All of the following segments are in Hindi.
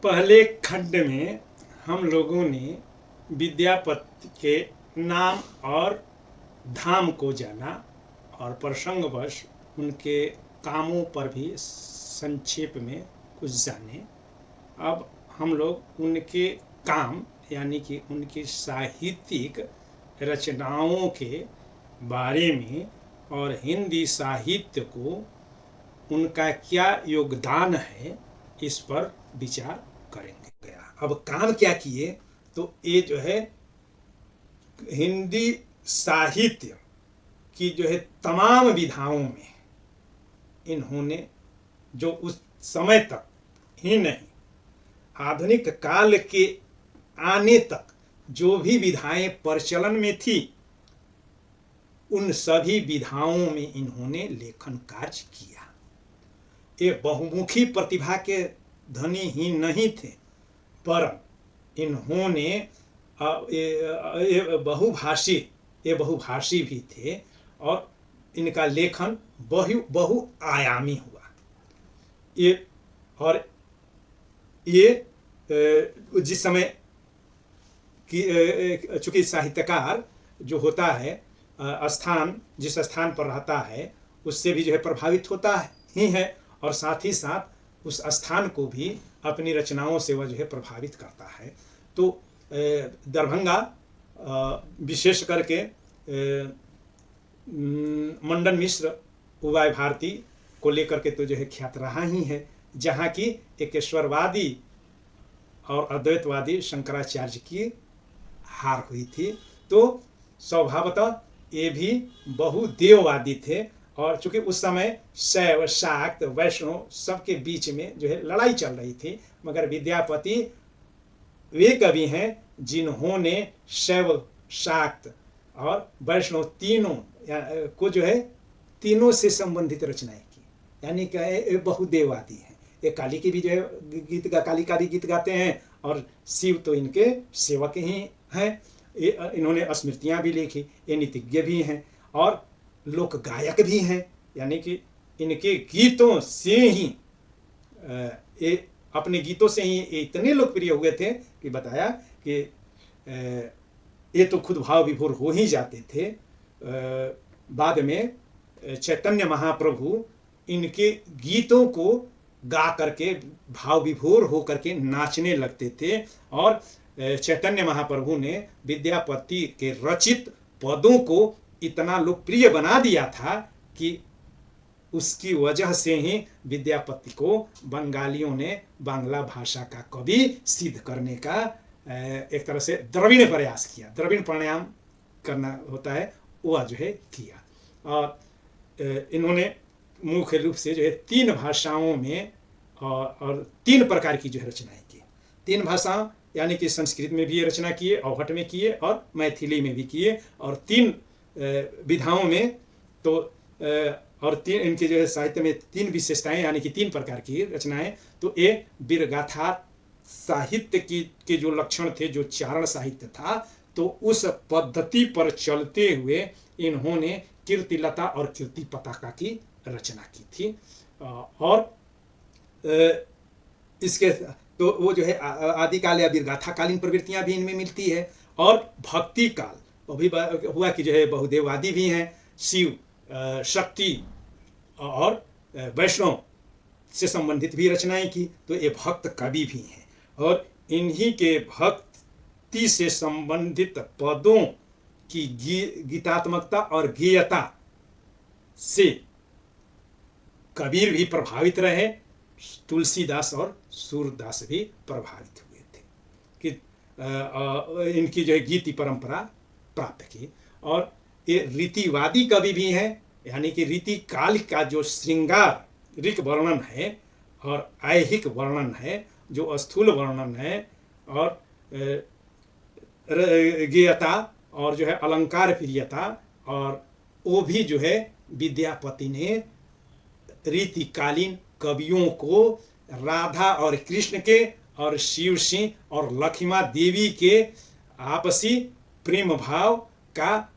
पहले खंड में हम लोगों ने विद्यापति के नाम और धाम को जाना और प्रसंगवश उनके कामों पर भी संक्षेप में कुछ जाने। अब हम लोग उनके काम यानी कि उनकी साहित्यिक रचनाओं के बारे में और हिंदी साहित्य को उनका क्या योगदान है इस पर विचार करेंगे। अब काम क्या किए तो ये जो है हिंदी साहित्य की जो है तमाम विधाओं में इन्होंने जो उस समय तक ही नहीं आधुनिक काल के आने तक जो भी विधाएं प्रचलन में थी उन सभी विधाओं में इन्होंने लेखन कार्य किया। ये बहुमुखी प्रतिभा के धनी ही नहीं थे पर इन्होंने ये बहुभाषी भी थे और इनका लेखन बहुआयामी हुआ। ये जिस समय की चूंकि साहित्यकार जो होता है स्थान जिस स्थान पर रहता है उससे भी जो है प्रभावित होता ही है और साथ ही साथ उस स्थान को भी अपनी रचनाओं से वह जो है प्रभावित करता है। तो दरभंगा विशेष करके मंडन मिश्र उवाय भारती को लेकर के तो जो है ख्यात रहा ही है, जहाँ की एकेश्वरवादी और अद्वैतवादी शंकराचार्य की हार हुई थी। तो स्वभावतः ये भी बहुदेववादी थे और चूंकि उस समय शैव शाक्त वैष्णव सबके बीच में जो है लड़ाई चल रही थी, मगर विद्यापति वे कवि हैं जिन्होंने शैव शाक्त और वैष्णव तीनों को जो है तीनों से संबंधित रचनाएं की, यानी कि बहुदेववादी हैं। ये काली की भी जो है काली का भी गीत गाते हैं और शिव तो इनके सेवक ही हैं। इन्होंने स्मृतियाँ भी लिखी, ये नीतिज्ञ भी हैं और लोक गायक भी हैं, यानी कि इनके गीतों से ही ये अपने गीतों से ही इतने लोकप्रिय हुए थे कि बताया कि ये तो खुद भाव विभोर हो ही जाते थे। बाद में चैतन्य महाप्रभु इनके गीतों को गा करके भाव विभोर हो करके नाचने लगते थे और चैतन्य महाप्रभु ने विद्यापति के रचित पदों को इतना लोकप्रिय बना दिया था कि उसकी वजह से ही विद्यापति को बंगालियों ने बांग्ला भाषा का कवि सिद्ध करने का एक तरह से द्रविड़ प्रयास किया। द्रविड़ प्राणायाम करना होता है, वह जो है किया। और इन्होंने मुख्य रूप से जो है 3 भाषाओं में और 3 प्रकार की जो है रचनाएं की। 3 भाषाओं यानी कि संस्कृत में भी रचना किए, अवहट में किए और मैथिली में भी किए। और 3 विधाओं में तो और 3 इनके जो है साहित्य में 3 विशेषताएं यानी कि 3 प्रकार की रचनाएं। तो ये वीरगाथा साहित्य के जो लक्षण थे, जो चारण साहित्य था, तो उस पद्धति पर चलते हुए इन्होंने कीर्तिलता और कीर्ति पताका की रचना की थी। और इसके तो वो जो है आदिकाल या वीरगाथा कालीन प्रवृत्तियां भी इनमें मिलती है। और भक्ति काल वो भी हुआ कि जो है बहुदेववादी भी हैं, शिव शक्ति और वैष्णव से संबंधित भी रचनाएं की। तो ये भक्त कवि भी हैं और इन्हीं के भक्ति से संबंधित पदों की गीतात्मकता और गेयता से कबीर भी प्रभावित रहे, तुलसीदास और सूरदास भी प्रभावित हुए थे कि इनकी जो है गीति परंपरा प्राप्त की। और ये रीतिवादी कवि भी हैं, यानी कि रीति काल का जो श्रृंगारिक वर्णन है और ऐहिक वर्णन है, जो स्थूल वर्णन है और गेयता और जो है अलंकार प्रियता, और वो भी जो है विद्यापति ने रीतिकालीन कवियों को राधा और कृष्ण के और शिव सिंह और लक्ष्मा देवी के आपसी प्रेम भाव का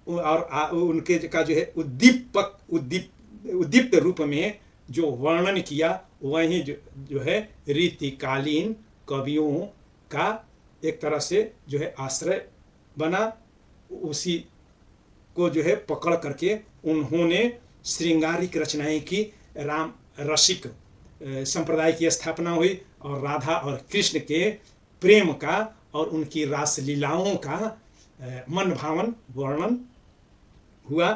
और उनके का जो है उद्दीप्त रूप में जो वर्णन किया वही जो है रीतिकालीन कवियों का एक तरह से जो है आश्रय बना। उसी को जो है पकड़ करके उन्होंने श्रृंगारिक रचनाएं की। राम रसिक संप्रदाय की स्थापना हुई और राधा और कृष्ण के प्रेम का और उनकी रासलीलाओं का मन भावन वर्णन हुआ,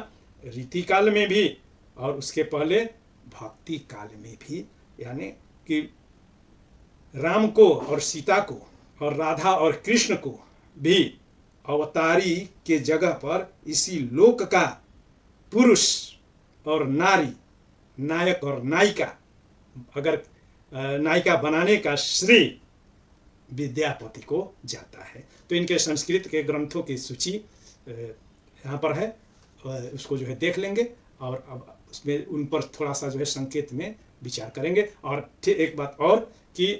रीतिकाल में भी और उसके पहले भक्ति काल में भी। यानी कि राम को और सीता को और राधा और कृष्ण को भी अवतारी के जगह पर इसी लोक का पुरुष और नारी, नायक और नायिका, अगर नायिका बनाने का श्रेय विद्यापति को जाता है। तो इनके संस्कृत के ग्रंथों की सूची यहाँ पर है, उसको जो है देख लेंगे और अब उसमें उन पर थोड़ा सा जो है संकेत में विचार करेंगे। और फिर एक बात और कि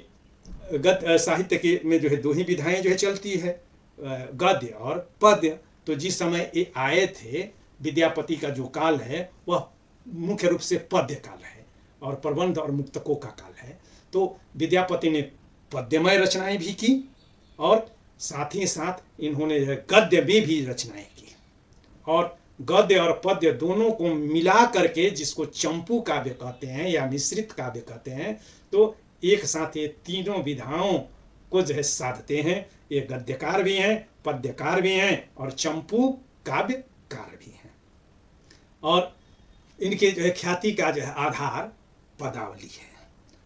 गद्य साहित्य के में जो है दो ही विधाएं जो है चलती है, गद्य और पद्य। तो जिस समय ये आए थे विद्यापति का जो काल है वह मुख्य रूप से पद्य काल है और प्रबंध और मुक्तकों का काल है। तो विद्यापति ने पद्यमय रचनाएं भी की और साथ ही साथ इन्होंने गद्य में भी रचनाएं की। और गद्य और पद्य दोनों को मिला करके जिसको चंपू काव्य कहते हैं या मिश्रित काव्य कहते हैं, तो एक साथ ये तीनों विधाओं को जो है साधते हैं। ये गद्यकार भी हैं, पद्यकार भी हैं और चंपू काव्यकार भी हैं। और इनके जो है ख्याति का जो है आधार पदावली है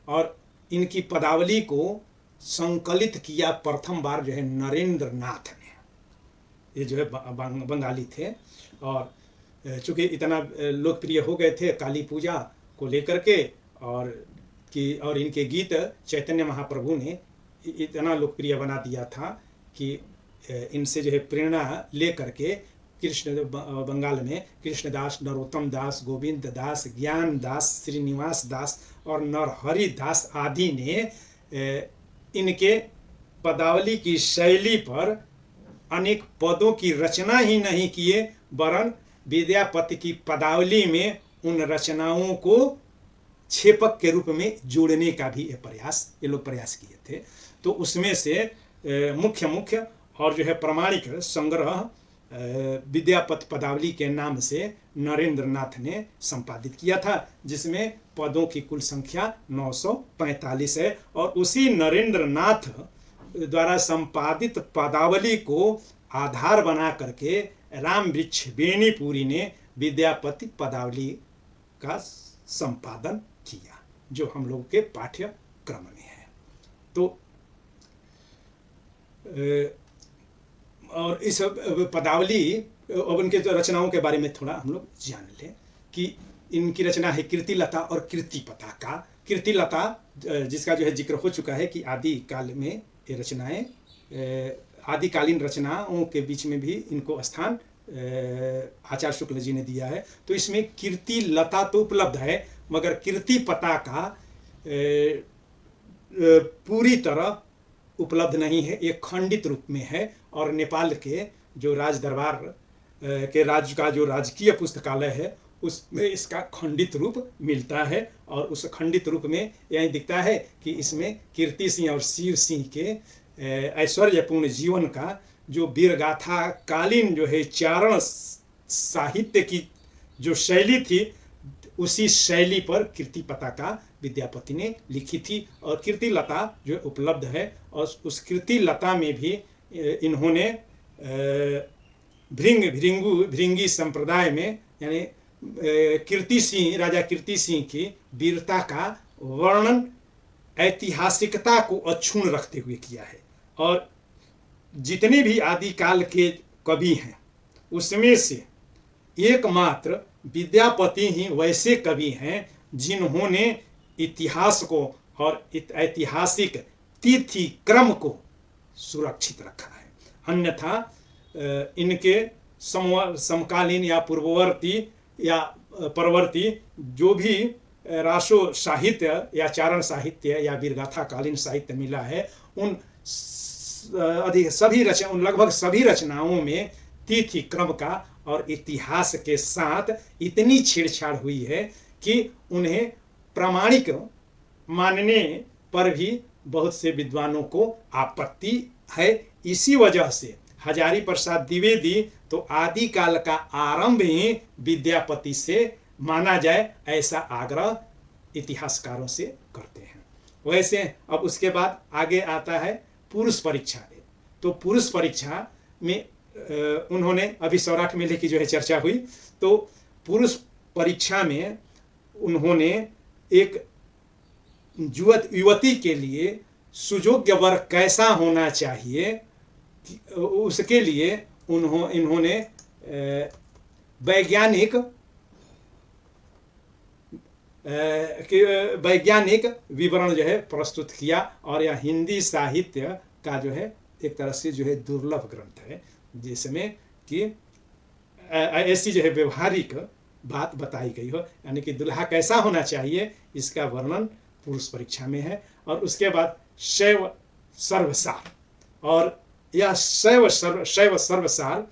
और इनकी पदावली को संकलित किया प्रथम बार जो है नरेंद्र नाथ ने। ये जो है बंगाली थे और चूँकि इतना लोकप्रिय हो गए थे काली पूजा को लेकर के और इनके गीत चैतन्य महाप्रभु ने इतना लोकप्रिय बना दिया था कि इनसे जो है प्रेरणा ले करके कृष्ण बंगाल में कृष्णदास, नरोत्तम दास, गोविंद दास, ज्ञान दास, श्रीनिवास दास और नरहरि दास आदि ने इनके पदावली की शैली पर अनेक पदों की रचना ही नहीं किए वरन विद्यापति की पदावली में उन रचनाओं को छेपक के रूप में जोड़ने का भी ये लोग प्रयास किए थे। तो उसमें से मुख्य और जो है प्रमाणिक संग्रह विद्यापति पदावली के नाम से नरेंद्र नाथ ने संपादित किया था, जिसमें पदों की कुल संख्या 945 है। और उसी नरेंद्र नाथ द्वारा संपादित पदावली को आधार बना करके राम वृक्ष बेनीपुरी ने विद्यापति पदावली का संपादन किया, जो हम लोग के पाठ्यक्रम में है। तो और इस पदावली और उनके रचनाओं के बारे में थोड़ा हम लोग जान लें कि इनकी रचना है कीर्तिलता और कीर्तिपता का। कीर्तिलता जिसका जो है जिक्र हो चुका है कि आदि काल में ये रचनाएं आदिकालीन रचनाओं के बीच में भी इनको स्थान आचार्य शुक्ल जी ने दिया है। तो इसमें कीर्तिलता तो उपलब्ध है मगर कीर्तिपता का पूरी तरह उपलब्ध नहीं है, ये खंडित रूप में है। और नेपाल के जो राज दरबार के राज्य का जो राजकीय पुस्तकालय है उसमें इसका खंडित रूप मिलता है और उस खंडित रूप में यही दिखता है कि इसमें कीर्ति सिंह और शीर सिंह के ऐश्वर्यपूर्ण जीवन का जो वीरगाथा कालीन जो है चारण साहित्य की जो शैली थी उसी शैली पर कीर्तिपता का विद्यापति ने लिखी थी। और कीर्तिलता जो उपलब्ध है और उस कीर्तिलता में भी इन्होंने भृंगी संप्रदाय में यानी कीर्ति सिंह राजा कीर्ति सिंह की वीरता का वर्णन ऐतिहासिकता को अक्षुण्ण रखते हुए किया है। और जितने भी आदिकाल के कवि हैं उसमें से एकमात्र विद्यापति ही वैसे कवि हैं जिन्होंने इतिहास को और ऐतिहासिक तिथि क्रम को सुरक्षित रखा है। अन्यथा इनके समकालीन या पूर्ववर्ती या परवर्ती जो भी रासो साहित्य या चारण साहित्य या वीरगाथा कालीन साहित्य मिला है उन लगभग सभी रचनाओं में तिथि क्रम का और इतिहास के साथ इतनी छेड़छाड़ हुई है कि उन्हें प्रामाणिक मानने पर भी बहुत से विद्वानों को आपत्ति है। इसी वजह से हजारी प्रसाद द्विवेदी तो आदिकाल का आरंभ ही विद्यापति से माना जाए, ऐसा आग्रह इतिहासकारों से करते हैं। वैसे अब उसके बाद आगे आता है पुरुष परीक्षा। तो पुरुष परीक्षा में उन्होंने अभी सौराठ मेले की जो है चर्चा हुई, तो पुरुष परीक्षा में उन्होंने एक युवती के लिए सुयोग्य वर कैसा होना चाहिए, उसके लिए इन्होंने वैज्ञानिक विवरण जो है प्रस्तुत किया। और यह हिंदी साहित्य का जो है एक तरह से जो है दुर्लभ ग्रंथ है, जिसमें कि ऐसी जो है व्यवहारिक बात बताई गई हो, यानी कि दुल्हा कैसा होना चाहिए इसका वर्णन पुरुष परीक्षा में है। और उसके बाद शैव सर्वसार, और यह शैव सर्वसार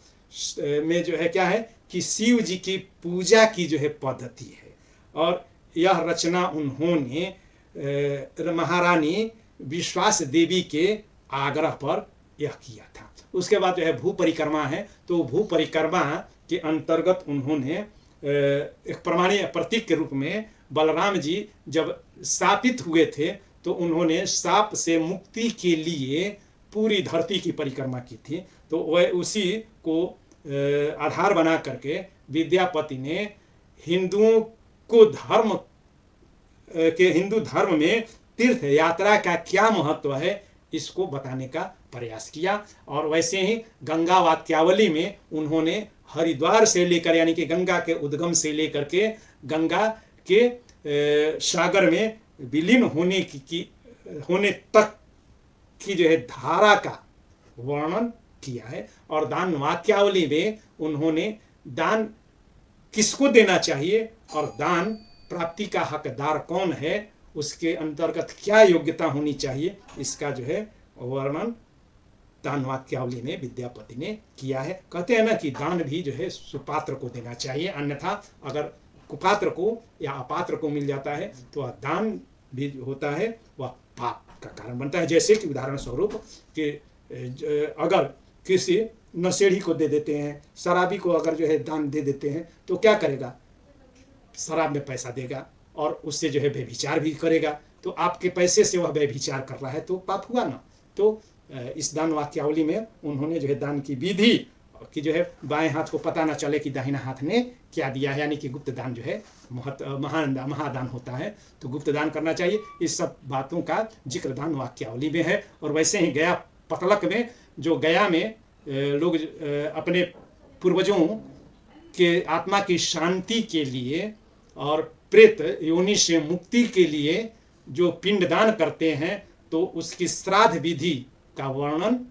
में जो है क्या है कि शिव जी की पूजा की जो है पद्धति है। और यह रचना उन्होंने महारानी विश्वास देवी के आग्रह पर यह किया था। उसके बाद जो है भू परिक्रमा है, तो भू परिक्रमा के अंतर्गत उन्होंने एक प्रमाणीय प्रतीक के रूप में बलराम जी जब शापित हुए थे तो उन्होंने शाप से मुक्ति के लिए पूरी धरती की परिक्रमा की थी। तो वह उसी को आधार बना करके विद्यापति ने हिंदुओं को हिंदू धर्म में तीर्थ यात्रा का क्या महत्व है इसको बताने का प्रयास किया। और वैसे ही गंगा वाक्यावली में उन्होंने हरिद्वार से लेकर, यानी कि गंगा के उद्गम से लेकर के गंगा के सागर में विलीन होने तक की जो है धारा का वर्णन किया है। और दान वाक्यावली में उन्होंने दान किसको देना चाहिए और दान प्राप्ति का हकदार कौन है, उसके अंतर्गत क्या योग्यता होनी चाहिए, इसका जो है वर्णन दान वाक्यावली में विद्यापति ने किया है। कहते हैं ना कि दान भी जो है सुपात्र को देना चाहिए, अन्यथा अगर कुपात्र को या अपात्र को मिल जाता है तो वह दान भी होता है, वह पाप का कारण बनता है। जैसे कि उदाहरण स्वरूप कि अगर किसी नशेड़ी को दे देते हैं, शराबी को अगर जो है दान दे देते हैं तो क्या करेगा, शराब में पैसा देगा और उससे जो है व्यभिचार भी करेगा, तो आपके पैसे से वह व्यभिचार कर रहा है तो पाप हुआ ना। तो इस दान वाक्यावली में उन्होंने जो है दान की विधि कि जो है बाएं हाथ को पता ना चले कि दाहिना हाथ ने क्या दिया है, यानी कि गुप्त दान जो है महादान होता है, तो गुप्त दान करना चाहिए। इस सब बातों का जिक्र दान वाक्यावली में है। और वैसे ही गया पतलक में, जो गया में लोग अपने पूर्वजों के आत्मा की शांति के लिए और प्रेत योनि से मुक्ति के लिए जो पिंडदान करते हैं, तो उसकी श्राद्ध विधि का वर्णन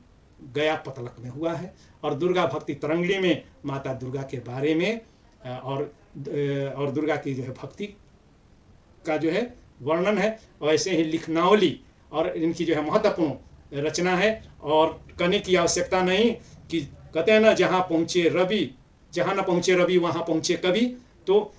गया पतलक में हुआ है। और दुर्गा भक्ति तरंगिणी में माता दुर्गा के बारे में और दुर्गा की जो है भक्ति का जो है वर्णन है। वैसे ही लिखनावली और इनकी जो है महत्वपूर्ण रचना है। और कहने की आवश्यकता नहीं कि कहते हैं ना, जहाँ पहुँचे रवि, जहाँ न पहुँचे रवि वहाँ पहुँचे कवि। तो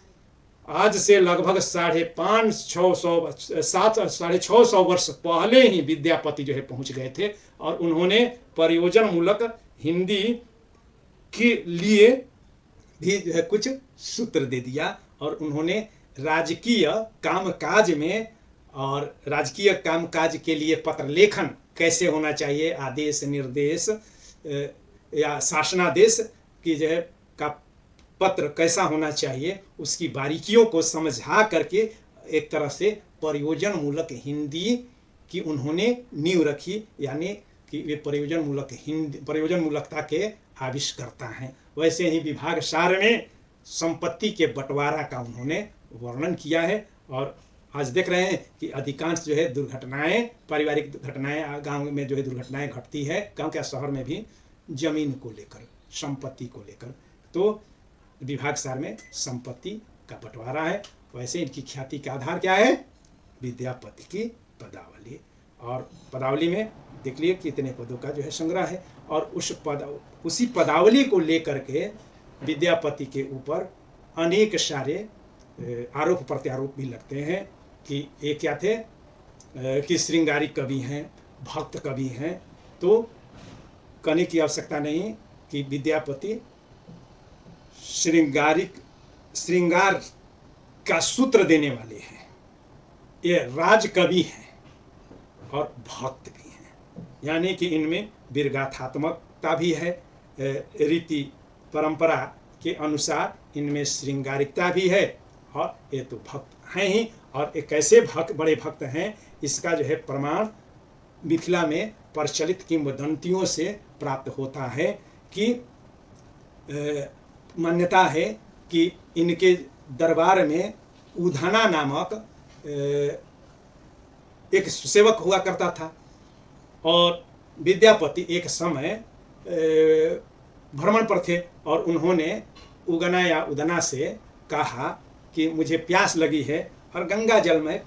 आज से लगभग 650 वर्ष पहले ही विद्यापति जो है पहुंच गए थे और उन्होंने प्रयोजन मूलक हिंदी के लिए भी जो है कुछ सूत्र दे दिया। और उन्होंने राजकीय कामकाज में और राजकीय कामकाज के लिए पत्र लेखन कैसे होना चाहिए, आदेश निर्देश या शासनादेश की जो है का पत्र कैसा होना चाहिए, उसकी बारीकियों को समझा करके एक तरह से प्रयोजन मूलक हिंदी की उन्होंने नींव रखी, यानी कि वे प्रयोजन मूलकता के आविष्कर्ता हैं। वैसे ही विभाग सार में संपत्ति के बंटवारा का उन्होंने वर्णन किया है। और आज देख रहे हैं कि अधिकांश जो है दुर्घटनाएं, पारिवारिक घटनाएं, गांव में जो है दुर्घटनाएं घटती है, गांव क्या शहर में भी, जमीन को लेकर, संपत्ति को लेकर। तो विभाग सार में संपत्ति का बंटवारा है। वैसे इनकी ख्याति का आधार क्या है, विद्यापति की पदावली। और पदावली में देख लिए कितने पदों का जो है संग्रह है। और उसी पदावली को लेकर के विद्यापति के ऊपर अनेक सारे आरोप प्रत्यारोप भी लगते हैं कि ये क्या थे कि श्रृंगारिक कवि हैं, भक्त कवि हैं। तो कहने की आवश्यकता नहीं कि विद्यापति श्रृंगार का सूत्र देने वाले हैं। ये राज कवि हैं और भक्त भी हैं, यानी कि इनमें विरगाथात्मकता भी है, रीति परंपरा के अनुसार इनमें श्रृंगारिकता भी है, और ये तो भक्त हैं ही। और एक कैसे भक्त, बड़े भक्त हैं, इसका जो है प्रमाण मिथिला में प्रचलित किंवदंतियों से प्राप्त होता है कि मान्यता है कि इनके दरबार में उधना नामक एक सेवक हुआ करता था, और विद्यापति एक समय भ्रमण पर थे और उन्होंने उगना या उदना से कहा कि मुझे प्यास लगी है और गंगा जल में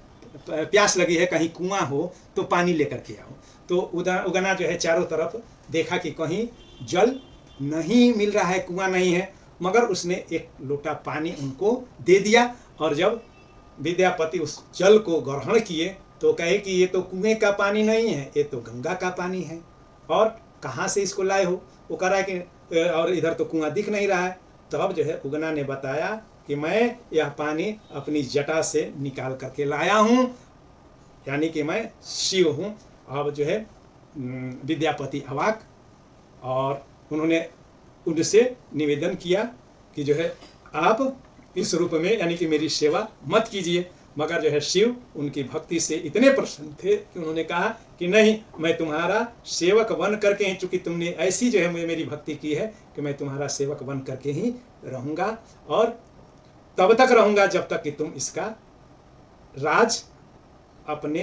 प्यास लगी है, कहीं कुआं हो तो पानी लेकर के आओ। तो उगना जो है चारों तरफ देखा कि कहीं जल नहीं मिल रहा है, कुआं नहीं है, मगर उसने एक लोटा पानी उनको दे दिया। और जब विद्यापति उस जल को ग्रहण किए तो कहे कि ये तो कुएं का पानी नहीं है, ये तो गंगा का पानी है, और कहाँ से इसको लाए हो? वो कह रहा है कि और इधर तो कुआं दिख नहीं रहा है। तब जो है उगना ने बताया कि मैं यह पानी अपनी जटा से निकाल करके लाया हूँ, यानी कि मैं शिव हूँ। अब जो है विद्यापति अवाक, और उन्होंने उनसे निवेदन किया कि जो है आप इस रूप में यानी कि मेरी सेवा मत कीजिए। मगर जो है शिव उनकी भक्ति से इतने प्रसन्न थे कि उन्होंने कहा कि नहीं, मैं तुम्हारा सेवक बन करके ही, चूँकि तुमने ऐसी जो है मेरी भक्ति की है कि मैं तुम्हारा सेवक बन करके ही रहूँगा, और तब तक रहूँगा जब तक कि तुम इसका राज अपने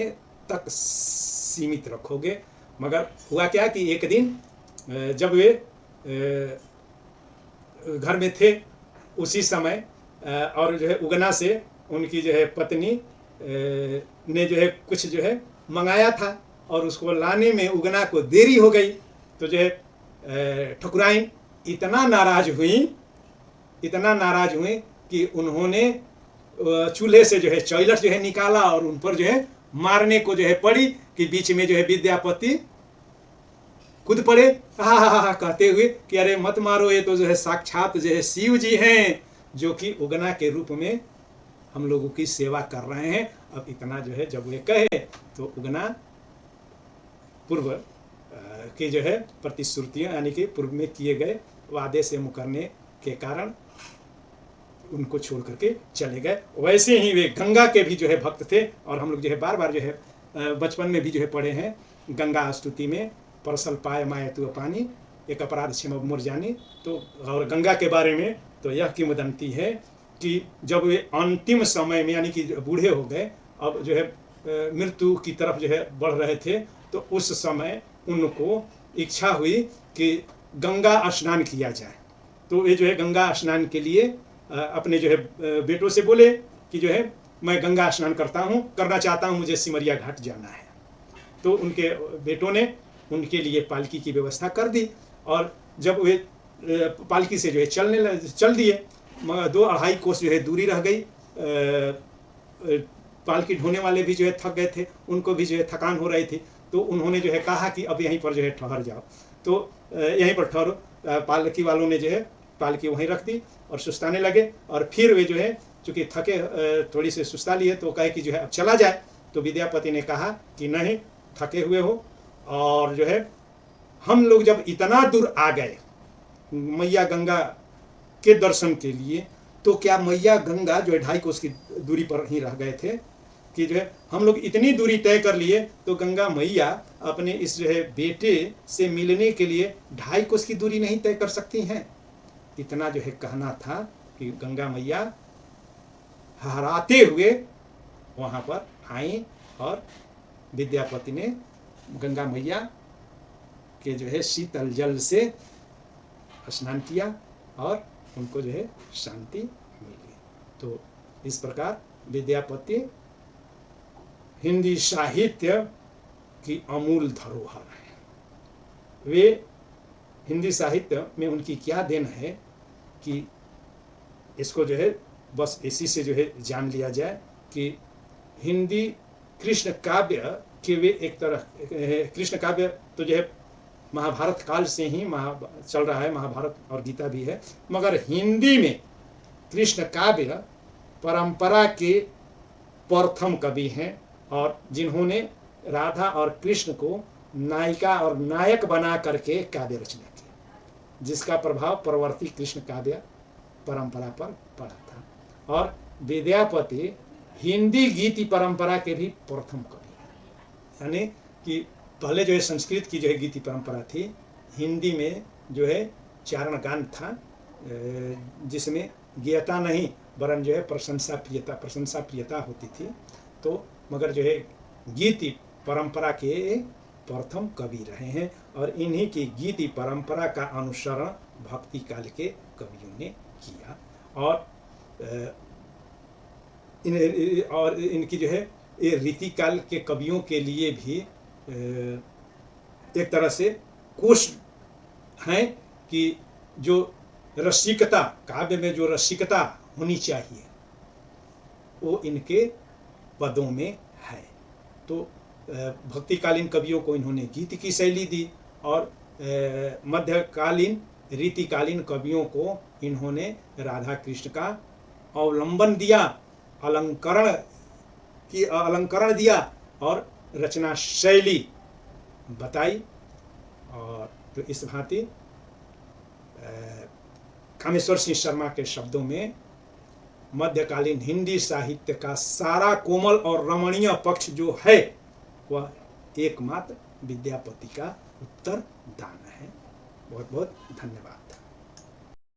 तक सीमित रखोगे। मगर हुआ क्या कि एक दिन जब वे घर में थे उसी समय, और जो है उगना से उनकी जो है पत्नी ने जो है कुछ जो है मंगाया था, और उसको लाने में उगना को देरी हो गई। तो जो है ठकुराइन इतना नाराज हुई कि उन्होंने चूल्हे से जो है चौलट जो है निकाला और उन पर जो है मारने को जो है पड़ी, कि बीच में जो है विद्यापति कूद पड़े हा कहते हुए कि अरे मत मारो, ये तो जो है साक्षात जो है शिव जी हैं, जो कि उगना के रूप में हम लोगों की सेवा कर रहे हैं। अब इतना जो है जब वे कहे तो उगना पूर्व के जो है प्रतिश्रुतियां यानी कि पूर्व में किए गए वादे से मुकरने के कारण उनको छोड़ करके चले गए। वैसे ही वे गंगा के भी जो है भक्त थे, और हम लोग जो है बार बार जो है बचपन में भी जो है पढ़े हैं गंगा स्तुति में, परसल पाए माए तू पानी, एक अपराध क्षम मोर जानी। तो और गंगा के बारे में तो यह किंवदंती है कि जब वे अंतिम समय में यानी कि बूढ़े हो गए, अब जो है मृत्यु की तरफ जो है बढ़ रहे थे, तो उस समय उनको इच्छा हुई कि गंगा स्नान किया जाए। तो वे जो है गंगा स्नान के लिए अपने जो है बेटों से बोले कि जो है मैं गंगा स्नान करना चाहता हूँ, मुझे सिमरिया घाट जाना है। तो उनके बेटों ने उनके लिए पालकी की व्यवस्था कर दी, और जब वे पालकी से जो है चल दिए, मगर 2-2.5 कोस जो है दूरी रह गई। पालकी ढोने वाले भी जो है थक गए थे, उनको भी जो है थकान हो रही थी। तो उन्होंने जो है कहा कि अब यहीं पर जो है ठहर जाओ। तो यहीं पर ठहरो। पालकी वालों ने जो है पालकी वहीं रख दी और सुस्ताने लगे, और फिर वे जो है चूँकि थके थोड़ी से सुस्ता लिए तो कहे कि जो है अब चला जाए। तो विद्यापति ने कहा कि नहीं, थके हुए हो, और जो है हम लोग जब इतना दूर आ गए मैया गंगा के दर्शन के लिए, तो क्या मैया गंगा जो है 2.5 कोस की दूरी पर ही रह गए थे कि जो है हम लोग इतनी दूरी तय कर लिए, तो गंगा मैया अपने इस जो है बेटे से मिलने के लिए 2.5 कोस की दूरी नहीं तय कर सकती हैं। इतना जो है कहना था कि गंगा मैया हराते हुए वहाँ पर आई, और विद्यापति ने गंगा मैया के जो है शीतल जल से स्नान किया और उनको जो है शांति मिली। तो इस प्रकार विद्यापति हिंदी साहित्य की अमूल धरोहर है। वे हिंदी साहित्य में उनकी क्या देन है कि इसको जो है बस इसी से जो है जान लिया जाए कि हिंदी कृष्ण काव्य के वे एक तरह, कृष्ण काव्य तो जो है महाभारत काल से ही चल रहा है, महाभारत और गीता भी है, मगर हिंदी में कृष्ण काव्य परंपरा के प्रथम कवि हैं, और जिन्होंने राधा और कृष्ण को नायिका और नायक बना करके काव्य रचना की, जिसका प्रभाव परवर्ती कृष्ण काव्य परंपरा पर पड़ा था। और विद्यापति हिंदी गीति परंपरा के भी प्रथम कवि हैं, यानी कि पहले जो है संस्कृत की जो है गीति परंपरा थी, हिंदी में जो है चारण गान था, जिसमें गीयता नहीं वरन जो है प्रशंसा प्रियता होती थी। तो मगर जो है गीति परंपरा के प्रथम कवि रहे हैं, और इन्हीं की गीति परंपरा का अनुसरण भक्ति काल के कवियों ने किया। और इनकी जो है ये रीति काल के कवियों के लिए भी एक तरह से कोश हैं कि जो रसिकता, काव्य में जो रसिकता होनी चाहिए वो इनके पदों में है। तो भक्तिकालीन कवियों को इन्होंने गीत की शैली दी, और मध्यकालीन रीतिकालीन कवियों को इन्होंने राधा कृष्ण का अवलंबन दिया, अलंकरण दिया और रचना शैली बताई। और तो इस भांति कामेश्वर सिंह शर्मा के शब्दों में मध्यकालीन हिंदी साहित्य का सारा कोमल और रमणीय पक्ष जो है वह एकमात्र विद्यापति का उत्तरदान है। बहुत बहुत धन्यवाद।